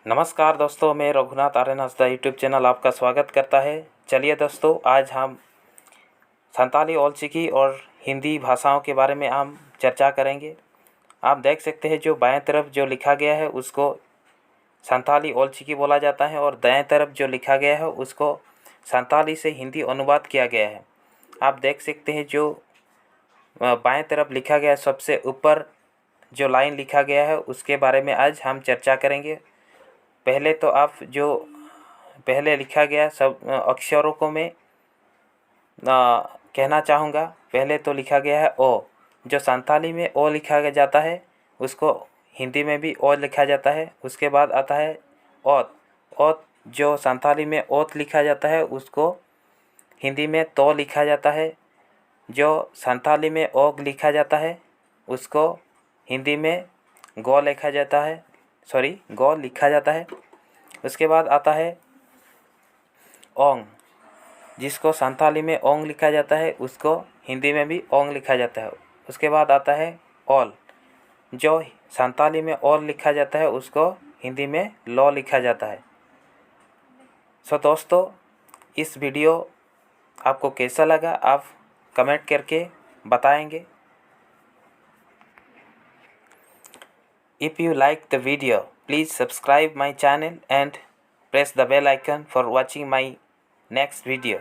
नमस्कार दोस्तों, मैं रघुनाथ आर्यन हंसदा यूट्यूब चैनल आपका स्वागत करता है। चलिए दोस्तों, आज हम संताली ओल चिकी और हिंदी भाषाओं के बारे में हम चर्चा करेंगे। आप देख सकते हैं जो बाएं तरफ जो लिखा गया है उसको संताली ओल चिकी बोला जाता है और दाएं तरफ जो लिखा गया है उसको संताली से हिंदी अनुवाद किया गया है। आप देख सकते हैं जो बाएं तरफ लिखा गया है, सबसे ऊपर जो लाइन लिखा गया है उसके बारे में आज हम चर्चा करेंगे। पहले तो आप जो पहले लिखा गया सब अक्षरों को मैं कहना चाहूँगा। पहले तो लिखा गया है ओ, जो संताली में ओ लिखा जाता है उसको हिंदी में भी ओ लिखा जाता है। उसके बाद आता है ओत। ओत जो संताली में ओत लिखा जाता है उसको हिंदी में तो लिखा जाता है। जो संताली में ओग लिखा जाता है उसको हिंदी में गो लिखा जाता है, गो लिखा जाता है। उसके बाद आता है ओंग, जिसको संताली में ओंग लिखा जाता है उसको हिंदी में भी ओंग लिखा जाता है। उसके बाद आता है ओल, जो संताली में ओल लिखा जाता है उसको हिंदी में लो लिखा जाता है। दोस्तों, इस वीडियो आपको कैसा लगा आप कमेंट करके बताएंगे। If you like the video, please subscribe my channel and press the bell icon for watching my next video.